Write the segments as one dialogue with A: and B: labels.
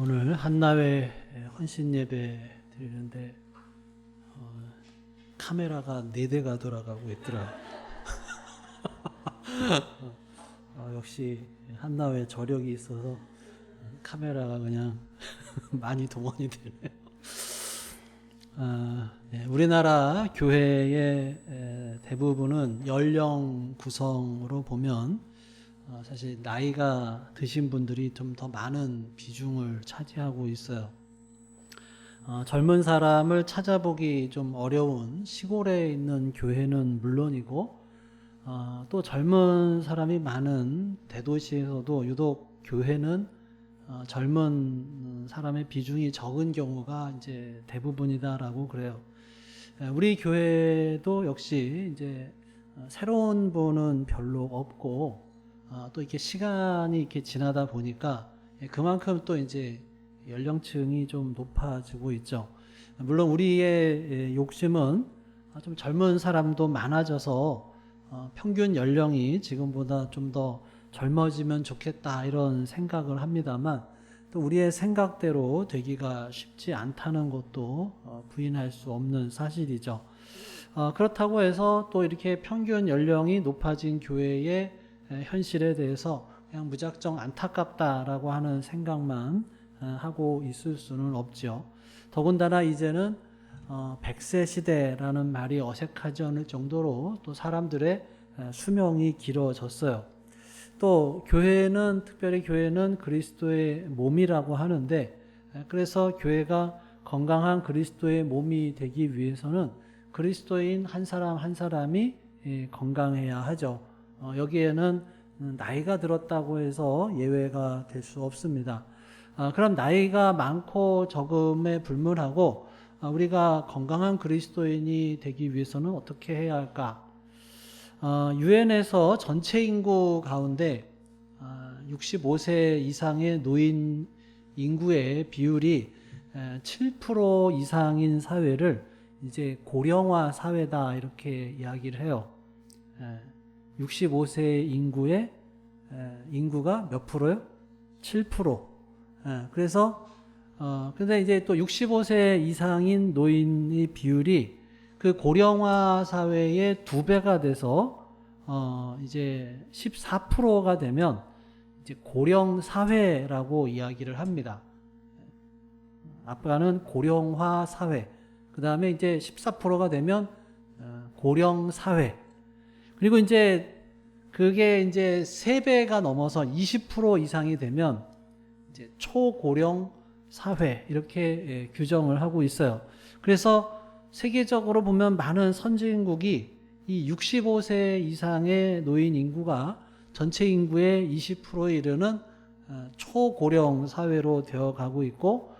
A: 오늘 한나회 헌신 예배 드리는데 카메라가 4대가 돌아가고 있더라. 역시 한나회 저력이 있어서 카메라가 그냥 많이 동원이 되네요. 우리나라 교회의 대부분은 연령 구성으로 보면 사실 나이가 드신 분들이 좀 더 많은 비중을 차지하고 있어요. 젊은 사람을 찾아보기 좀 어려운 시골에 있는 교회는 물론이고 또 젊은 사람이 많은 대도시에서도 유독 교회는 젊은 사람의 비중이 적은 경우가 이제 대부분이다라고 그래요. 우리 교회도 역시 이제 새로운 분은 별로 없고 또 이렇게 시간이 이렇게 지나다 보니까 그만큼 또 이제 연령층이 좀 높아지고 있죠. 물론 우리의 욕심은 좀 젊은 사람도 많아져서 평균 연령이 지금보다 좀 더 젊어지면 좋겠다 이런 생각을 합니다만 또 우리의 생각대로 되기가 쉽지 않다는 것도 부인할 수 없는 사실이죠. 그렇다고 해서 또 이렇게 평균 연령이 높아진 교회의 현실에 대해서 그냥 무작정 안타깝다라고 하는 생각만 하고 있을 수는 없죠. 더군다나 이제는 100세 시대라는 말이 어색하지 않을 정도로 또 사람들의 수명이 길어졌어요. 또 교회는 특별히 교회는 그리스도의 몸이라고 하는데 그래서 교회가 건강한 그리스도의 몸이 되기 위해서는 그리스도인 한 사람 한 사람이 건강해야 하죠. 여기에는 나이가 들었다고 해서 예외가 될 수 없습니다. 그럼 나이가 많고 적음에 불문하고 우리가 건강한 그리스도인이 되기 위해서는 어떻게 해야 할까? 유엔에서 전체 인구 가운데 65세 이상의 노인 인구의 비율이 7% 이상인 사회를 이제 고령화 사회다 이렇게 이야기를 해요. 65세 인구의 인구가 몇 프로요? 7%. 그래서 근데 이제 또 65세 이상인 노인의 비율이 그 고령화 사회의 2배가 돼서 이제 14%가 되면 이제 고령 사회라고 이야기를 합니다. 아까는 고령화 사회, 그 다음에 이제 14%가 되면 고령 사회. 그리고 이제 그게 이제 3배가 넘어서 20% 이상이 되면 이제 초고령 사회 이렇게 규정을 하고 있어요. 그래서 세계적으로 보면 많은 선진국이 이 65세 이상의 노인 인구가 전체 인구의 20%에 이르는 초고령 사회로 되어 가고 있고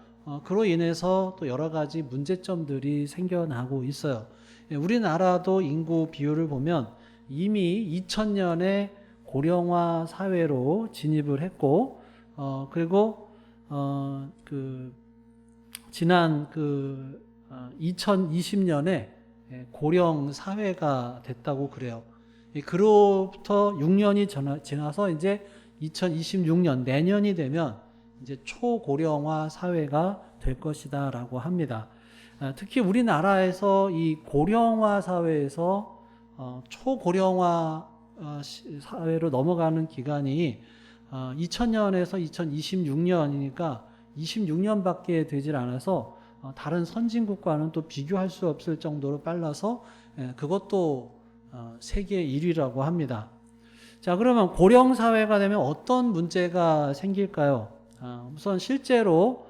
A: 그로 인해서 또 여러 가지 문제점들이 생겨나고 있어요. 우리나라도 인구 비율을 보면 이미 2000년에 고령화 사회로 진입을 했고 그리고 지난 2020년에 고령 사회가 됐다고 그래요. 그로부터 6년이 지나서 이제 2026년 내년이 되면 이제 초고령화 사회가 될 것이다라고 합니다. 특히 우리나라에서 이 고령화 사회에서 초고령화 사회로 넘어가는 기간이 2000년에서 2026년이니까 26년밖에 되질 않아서 다른 선진국과는 또 비교할 수 없을 정도로 빨라서 그것도 세계 1위라고 합니다. 자, 그러면 고령 사회가 되면 어떤 문제가 생길까요? 우선 실제로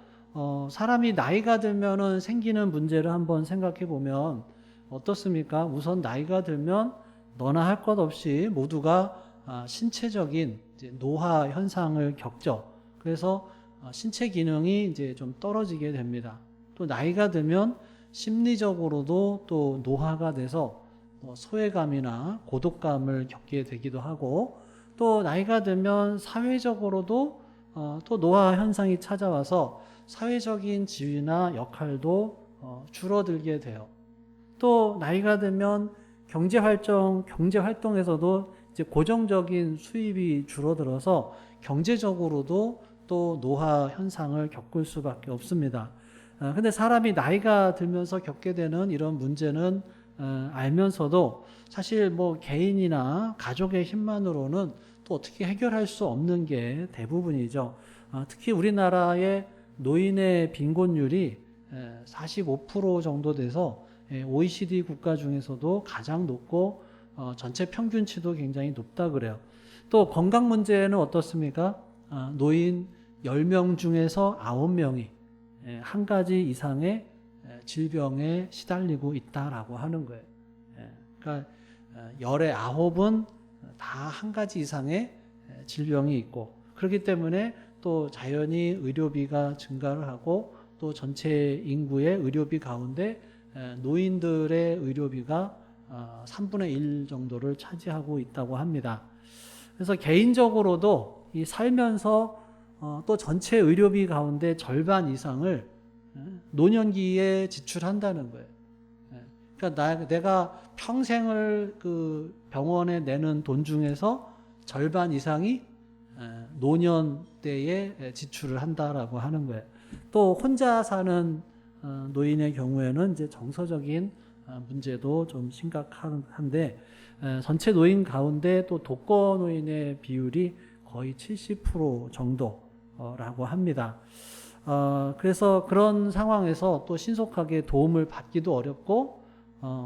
A: 사람이 나이가 들면은 생기는 문제를 한번 생각해 보면 어떻습니까? 우선 나이가 들면 너나 할 것 없이 모두가 신체적인 이제 노화 현상을 겪죠. 그래서 신체 기능이 이제 좀 떨어지게 됩니다. 또 나이가 들면 심리적으로도 또 노화가 돼서 소외감이나 고독감을 겪게 되기도 하고 또 나이가 들면 사회적으로도 또 노화 현상이 찾아와서 사회적인 지위나 역할도 줄어들게 돼요. 또 나이가 들면 경제 활동에서도 이제 고정적인 수입이 줄어들어서 경제적으로도 또 노화 현상을 겪을 수밖에 없습니다. 근데 사람이 나이가 들면서 겪게 되는 이런 문제는 알면서도 사실 뭐 개인이나 가족의 힘만으로는 또 어떻게 해결할 수 없는 게 대부분이죠. 특히 우리나라의 노인의 빈곤율이 45% 정도 돼서 OECD 국가 중에서도 가장 높고 전체 평균치도 굉장히 높다 그래요. 또 건강 문제는 어떻습니까? 노인 10명 중에서 9명이 한 가지 이상의 질병에 시달리고 있다라고 하는 거예요. 그러니까 열의 9은 다 한 가지 이상의 질병이 있고, 그렇기 때문에 또 자연히 의료비가 증가를 하고, 또 전체 인구의 의료비 가운데 노인들의 의료비가 3분의 1 정도를 차지하고 있다고 합니다. 그래서 개인적으로도 이 살면서 또 전체 의료비 가운데 절반 이상을 노년기에 지출한다는 거예요. 그러니까 내가 평생을 그 병원에 내는 돈 중에서 절반 이상이 노년 때에 지출을 한다라고 하는 거예요. 또 혼자 사는 노인의 경우에는 이제 정서적인 문제도 좀 심각한데, 전체 노인 가운데 또 독거 노인의 비율이 거의 70% 정도라고 합니다. 그래서 그런 상황에서 또 신속하게 도움을 받기도 어렵고,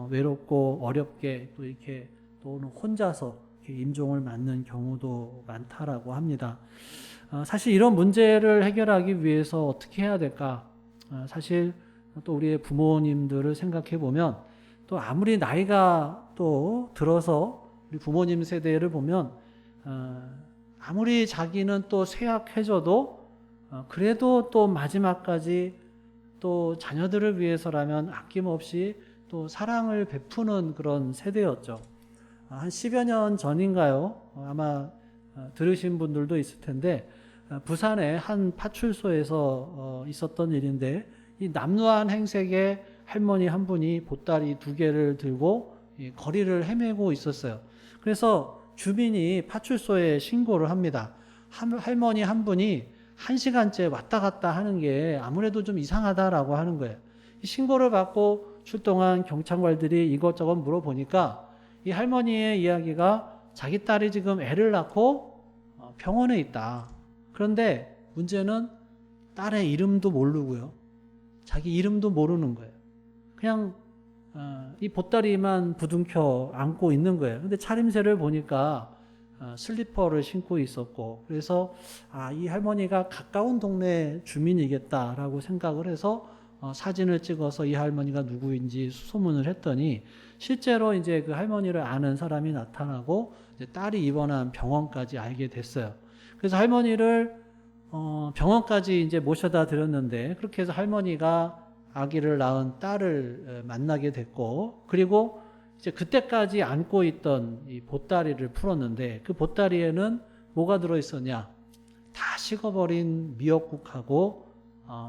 A: 외롭고 어렵게 또 이렇게 또는 혼자서 이렇게 임종을 맞는 경우도 많다라고 합니다. 사실 이런 문제를 해결하기 위해서 어떻게 해야 될까? 사실 또 우리의 부모님들을 생각해 보면, 또 아무리 나이가 또 들어서 우리 부모님 세대를 보면 아무리 자기는 또 쇠약해져도 그래도 또 마지막까지 또 자녀들을 위해서라면 아낌없이 또 사랑을 베푸는 그런 세대였죠. 한 10여 년 전인가요? 아마 들으신 분들도 있을 텐데, 부산의 한 파출소에서 있었던 일인데, 이 남루한 행색의 할머니 한 분이 보따리 2개를 들고 거리를 헤매고 있었어요. 그래서 주민이 파출소에 신고를 합니다. 할머니 한 분이 1시간째 왔다 갔다 하는 게 아무래도 좀 이상하다라고 하는 거예요. 신고를 받고 출동한 경찰관들이 이것저것 물어보니까 이 할머니의 이야기가 자기 딸이 지금 애를 낳고 병원에 있다. 그런데 문제는 딸의 이름도 모르고요. 자기 이름도 모르는 거예요. 그냥 이 보따리만 부둥켜 안고 있는 거예요. 근데 차림새를 보니까 슬리퍼를 신고 있었고, 그래서 이 할머니가 가까운 동네 주민이겠다라고 생각을 해서 사진을 찍어서 이 할머니가 누구인지 수소문을 했더니, 실제로 이제 그 할머니를 아는 사람이 나타나고 이제 딸이 입원한 병원까지 알게 됐어요. 그래서 할머니를 병원까지 이제 모셔다 드렸는데, 그렇게 해서 할머니가 아기를 낳은 딸을 만나게 됐고, 그리고 이제 그때까지 안고 있던 이 보따리를 풀었는데, 그 보따리에는 뭐가 들어있었냐? 다 식어버린 미역국하고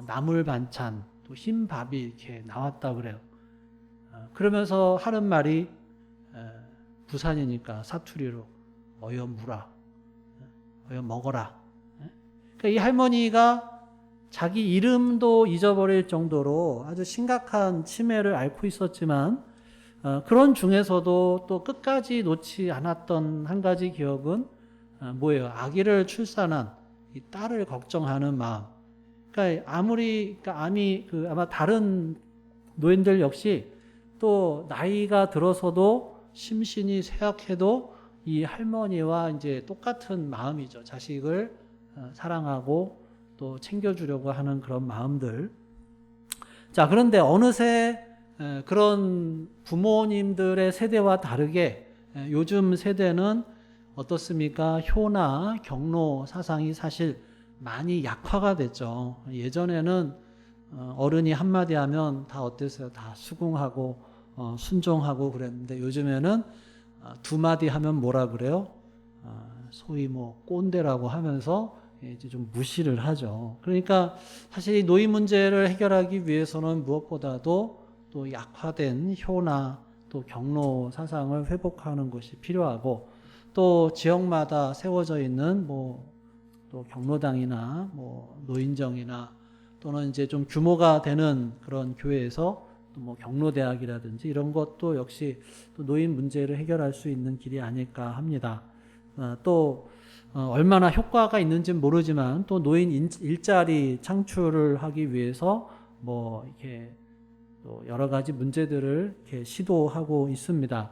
A: 나물 반찬, 또 흰 밥이 이렇게 나왔다 그래요. 그러면서 하는 말이 부산이니까 사투리로 어여 무라, 어여 먹어라. 그러니까 이 할머니가 자기 이름도 잊어버릴 정도로 아주 심각한 치매를 앓고 있었지만, 그런 중에서도 또 끝까지 놓지 않았던 한 가지 기억은 뭐예요? 아기를 출산한 이 딸을 걱정하는 마음. 그러니까 아마 다른 노인들 역시 또 나이가 들어서도 심신이 쇠약해도 이 할머니와 이제 똑같은 마음이죠. 자식을 사랑하고 또 챙겨주려고 하는 그런 마음들. 자, 그런데 어느새 그런 부모님들의 세대와 다르게 요즘 세대는 어떻습니까? 효나 경로 사상이 사실 많이 약화가 됐죠. 예전에는 어른이 한마디 하면 다 어땠어요? 다 수긍하고 순종하고 그랬는데, 요즘에는 2마디 하면 뭐라 그래요? 소위 뭐 꼰대라고 하면서 이제 좀 무시를 하죠. 그러니까 사실 이 노인 문제를 해결하기 위해서는 무엇보다도 또 약화된 효나 또 경로 사상을 회복하는 것이 필요하고, 또 지역마다 세워져 있는 또 또 경로당이나 뭐 노인정이나 또는 이제 좀 규모가 되는 그런 교회에서 또 뭐 경로대학이라든지 이런 것도 역시 또 노인 문제를 해결할 수 있는 길이 아닐까 합니다. 또 얼마나 효과가 있는지는 모르지만 또 노인 일자리 창출을 하기 위해서 뭐 이렇게 또 여러 가지 문제들을 이렇게 시도하고 있습니다.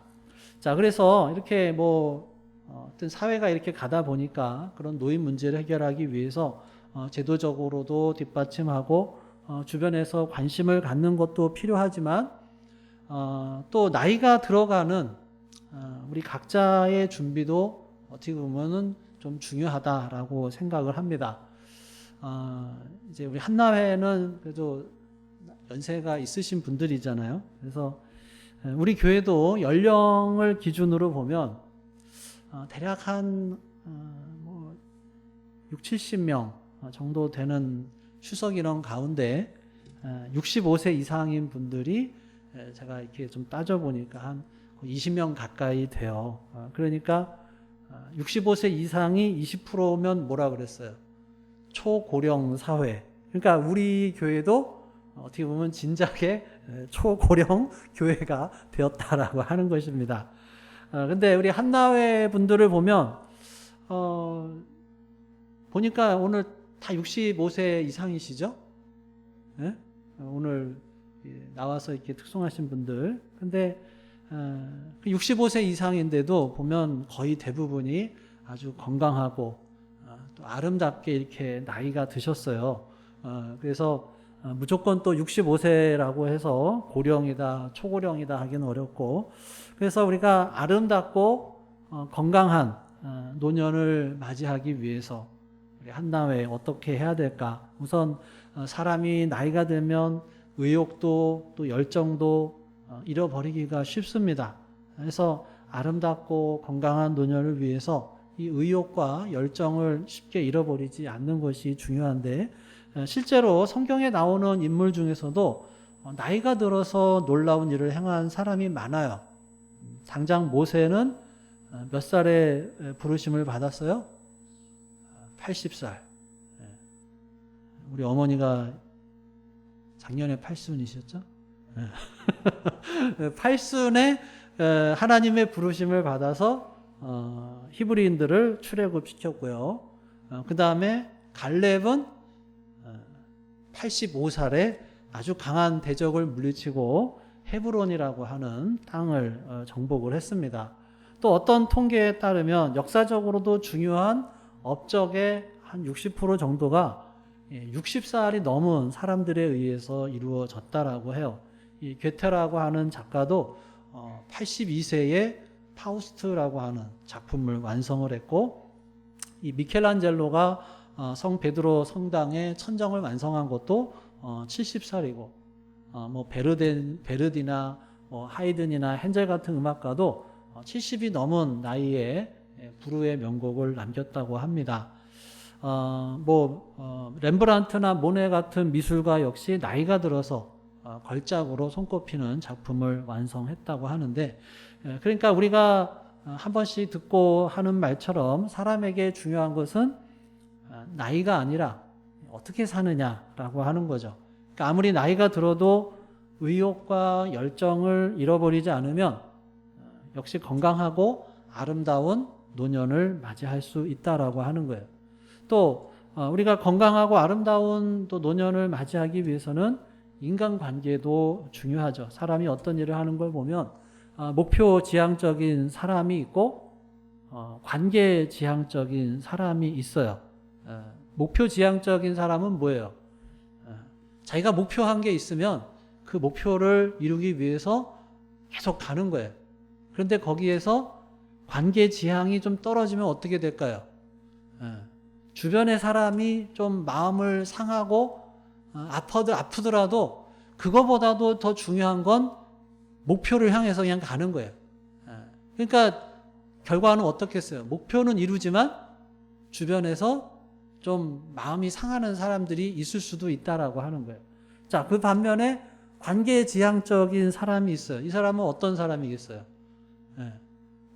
A: 자, 그래서 이렇게 뭐 어떤 사회가 이렇게 가다 보니까 그런 노인 문제를 해결하기 위해서 제도적으로도 뒷받침하고 주변에서 관심을 갖는 것도 필요하지만 또 나이가 들어가는 우리 각자의 준비도 어떻게 보면은 좀 중요하다라고 생각을 합니다. 이제 우리 한나회는 그래도 연세가 있으신 분들이잖아요. 그래서 우리 교회도 연령을 기준으로 보면 대략 한 뭐 6, 70명 정도 되는 추석 인원 가운데 65세 이상인 분들이 제가 이렇게 좀 따져보니까 한 20명 가까이 돼요. 그러니까 65세 이상이 20%면 뭐라 그랬어요? 초고령 사회. 그러니까 우리 교회도 어떻게 보면 진작에 초고령 교회가 되었다라고 하는 것입니다. 근데 우리 한나회 분들을 보면 보니까 오늘 다 65세 이상이시죠? 네? 오늘 나와서 이렇게 특송하신 분들. 근데 65세 이상인데도 보면 거의 대부분이 아주 건강하고 또 아름답게 이렇게 나이가 드셨어요. 그래서 무조건 또 65세라고 해서 고령이다, 초고령이다 하기는 어렵고, 그래서 우리가 아름답고 건강한 노년을 맞이하기 위해서 우리 한나회 어떻게 해야 될까? 우선 사람이 나이가 들면 의욕도 또 열정도 잃어버리기가 쉽습니다. 그래서 아름답고 건강한 노년을 위해서 이 의욕과 열정을 쉽게 잃어버리지 않는 것이 중요한데, 실제로 성경에 나오는 인물 중에서도 나이가 들어서 놀라운 일을 행한 사람이 많아요. 당장 모세는 몇 살에 부르심을 받았어요? 80살. 우리 어머니가 작년에 8순이셨죠? 8순에 하나님의 부르심을 받아서 히브리인들을 출애굽시켰고요. 그 다음에 갈렙은 85살에 아주 강한 대적을 물리치고 헤브론이라고 하는 땅을 정복을 했습니다. 또 어떤 통계에 따르면 역사적으로도 중요한 업적의 한 60% 정도가 60살이 넘은 사람들에 의해서 이루어졌다라고 해요. 이 괴테라고 하는 작가도 82세에 파우스트라고 하는 작품을 완성을 했고, 이 미켈란젤로가 성 베드로 성당의 천정을 완성한 것도 70살이고, 뭐 베르디나 뭐 하이든이나 헨젤 같은 음악가도 70이 넘은 나이에 불후의 명곡을 남겼다고 합니다. 렘브란트나 모네 같은 미술가 역시 나이가 들어서 걸작으로 손꼽히는 작품을 완성했다고 하는데, 그러니까 우리가 한 번씩 듣고 하는 말처럼 사람에게 중요한 것은 나이가 아니라 어떻게 사느냐라고 하는 거죠. 그러니까 아무리 나이가 들어도 의욕과 열정을 잃어버리지 않으면 역시 건강하고 아름다운 노년을 맞이할 수 있다라고 하는 거예요. 또 우리가 건강하고 아름다운 또 노년을 맞이하기 위해서는 인간관계도 중요하죠. 사람이 어떤 일을 하는 걸 보면 목표 지향적인 사람이 있고 관계 지향적인 사람이 있어요. 목표 지향적인 사람은 뭐예요? 자기가 목표한 게 있으면 그 목표를 이루기 위해서 계속 가는 거예요. 그런데 거기에서 관계 지향이 좀 떨어지면 어떻게 될까요? 주변의 사람이 좀 마음을 상하고 아프더라도 그거보다도 더 중요한 건 목표를 향해서 그냥 가는 거예요. 그러니까 결과는 어떻겠어요? 목표는 이루지만 주변에서 좀 마음이 상하는 사람들이 있을 수도 있다라고 하는 거예요. 자, 그 반면에 관계 지향적인 사람이 있어요. 이 사람은 어떤 사람이겠어요?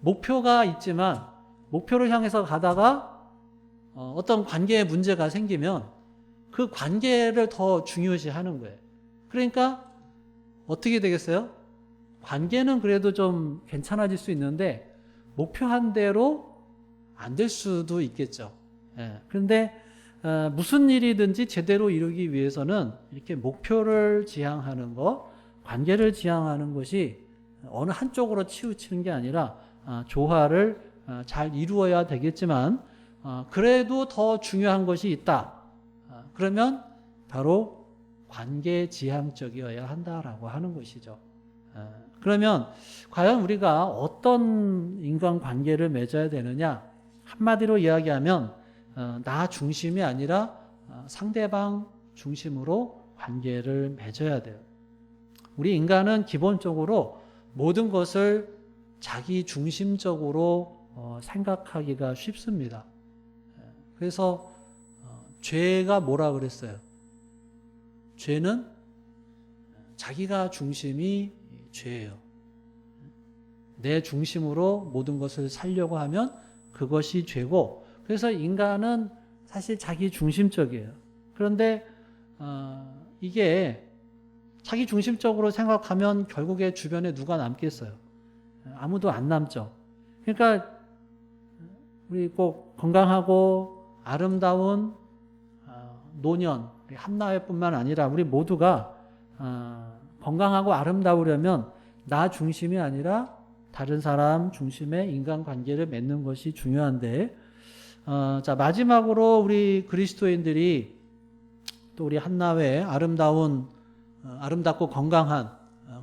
A: 목표가 있지만 목표를 향해서 가다가 어떤 관계에 문제가 생기면 그 관계를 더 중요시하는 거예요. 그러니까 어떻게 되겠어요? 관계는 그래도 좀 괜찮아질 수 있는데 목표한 대로 안 될 수도 있겠죠. 예. 그런데 무슨 일이든지 제대로 이루기 위해서는 이렇게 목표를 지향하는 것, 관계를 지향하는 것이 어느 한쪽으로 치우치는 게 아니라 조화를 잘 이루어야 되겠지만 그래도 더 중요한 것이 있다. 그러면 바로 관계지향적이어야 한다라고 하는 것이죠. 그러면 과연 우리가 어떤 인간관계를 맺어야 되느냐? 한마디로 이야기하면 나 중심이 아니라 상대방 중심으로 관계를 맺어야 돼요. 우리 인간은 기본적으로 모든 것을 자기 중심적으로 생각하기가 쉽습니다. 그래서 죄가 뭐라 그랬어요? 죄는 자기가 중심이 죄예요. 내 중심으로 모든 것을 살려고 하면 그것이 죄고, 그래서 인간은 사실 자기 중심적이에요. 그런데 이게 자기 중심적으로 생각하면 결국에 주변에 누가 남겠어요? 아무도 안 남죠. 그러니까 우리 꼭 건강하고 아름다운 노년, 한나회뿐만 아니라 우리 모두가 건강하고 아름다우려면 나 중심이 아니라 다른 사람 중심의 인간관계를 맺는 것이 중요한데, 자 마지막으로 우리 그리스도인들이 또 우리 한나회 아름답고 건강한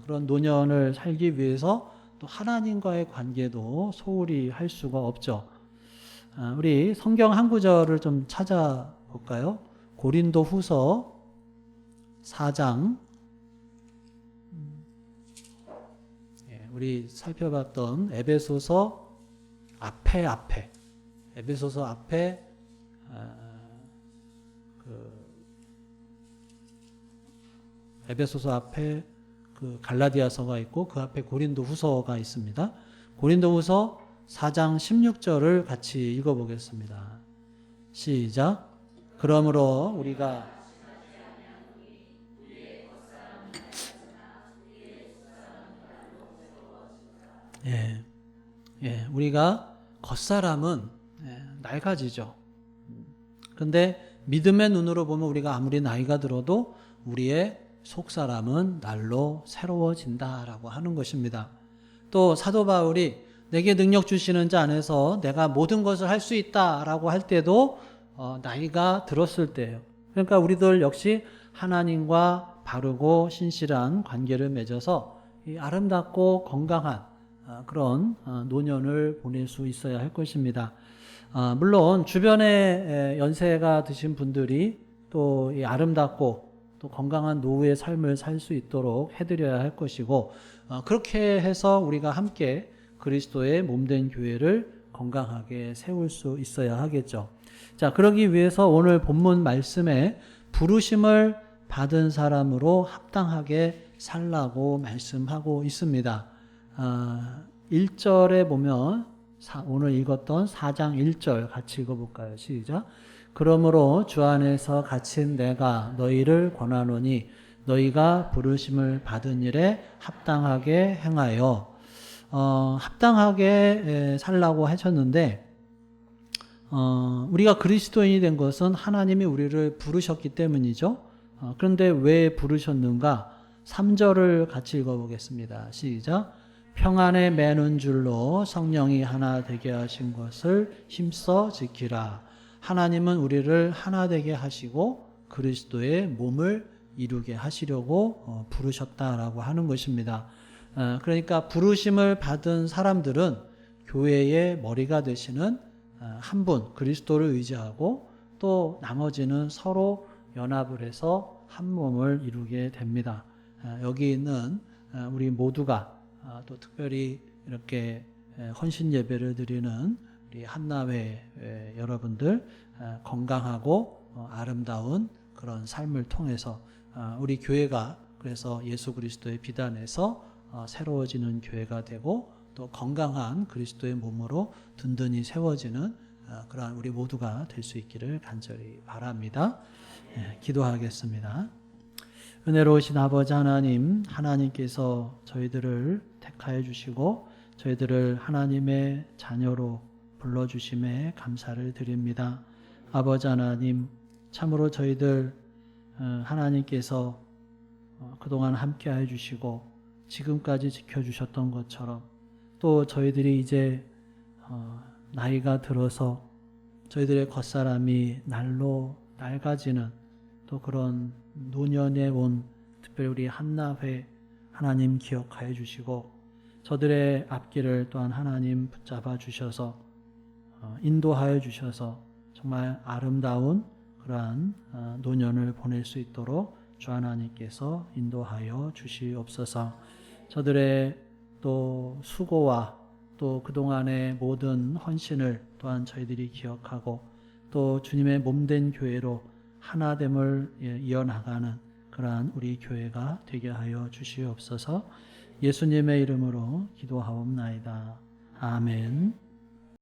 A: 그런 노년을 살기 위해서 또 하나님과의 관계도 소홀히 할 수가 없죠. 우리 성경 한 구절을 좀 찾아볼까요? 고린도 후서 4장, 우리 살펴봤던 에베소서 앞에 에베소서 앞에 에베소서 앞에 그 갈라디아서가 있고 그 앞에 고린도 후서가 있습니다. 고린도 후서 4장 16절을 같이 읽어보겠습니다. 시작. 그러므로 우리가 우리가 겉사람은 낡아지죠. 그런데 믿음의 눈으로 보면 우리가 아무리 나이가 들어도 우리의 속사람은 날로 새로워진다라고 하는 것입니다. 또 사도 바울이 내게 능력 주시는 자 안에서 내가 모든 것을 할 수 있다라고 할 때도 나이가 들었을 때예요. 그러니까 우리들 역시 하나님과 바르고 신실한 관계를 맺어서 이 아름답고 건강한 그런 노년을 보낼 수 있어야 할 것입니다. 물론 주변에 연세가 드신 분들이 또 이 아름답고 또 건강한 노후의 삶을 살 수 있도록 해드려야 할 것이고, 그렇게 해서 우리가 함께 그리스도의 몸된 교회를 건강하게 세울 수 있어야 하겠죠. 자, 그러기 위해서 오늘 본문 말씀에 부르심을 받은 사람으로 합당하게 살라고 말씀하고 있습니다. 1절에 보면 오늘 읽었던 4장 1절 같이 읽어볼까요? 시작. 그러므로 주 안에서 갇힌 내가 너희를 권하노니 너희가 부르심을 받은 일에 합당하게 행하여, 합당하게 살라고 하셨는데, 우리가 그리스도인이 된 것은 하나님이 우리를 부르셨기 때문이죠. 그런데 왜 부르셨는가? 3절을 같이 읽어보겠습니다. 시작. 평안에 매는 줄로 성령이 하나 되게 하신 것을 힘써 지키라. 하나님은 우리를 하나 되게 하시고 그리스도의 몸을 이루게 하시려고 부르셨다라고 하는 것입니다. 그러니까 부르심을 받은 사람들은 교회의 머리가 되시는 한 분, 그리스도를 의지하고 또 나머지는 서로 연합을 해서 한 몸을 이루게 됩니다. 여기 있는 우리 모두가 또 특별히 이렇게 헌신 예배를 드리는 우리 한나회 여러분들 건강하고 아름다운 그런 삶을 통해서 우리 교회가 그래서 예수 그리스도의 비단에서 새로워지는 교회가 되고 또 건강한 그리스도의 몸으로 든든히 세워지는 그러한 우리 모두가 될 수 있기를 간절히 바랍니다. 기도하겠습니다. 은혜로우신 아버지 하나님, 하나님께서 저희들을 택하여 주시고 저희들을 하나님의 자녀로 불러주심에 감사를 드립니다. 아버지 하나님, 참으로 저희들 하나님께서 그동안 함께해 주시고 지금까지 지켜주셨던 것처럼 또 저희들이 이제 나이가 들어서 저희들의 겉사람이 날로 낡아지는 또 그런 노년에 온 특별히 우리 한나회 하나님 기억하여 주시고 저들의 앞길을 또한 하나님 붙잡아 주셔서 인도하여 주셔서 정말 아름다운 그러한 노년을 보낼 수 있도록 주 하나님께서 인도하여 주시옵소서. 저들의 또 수고와 또 그동안의 모든 헌신을 또한 저희들이 기억하고 또 주님의 몸된 교회로 하나됨을 이어나가는 그러한 우리 교회가 되게 하여 주시옵소서. 예수님의 이름으로 기도하옵나이다. 아멘.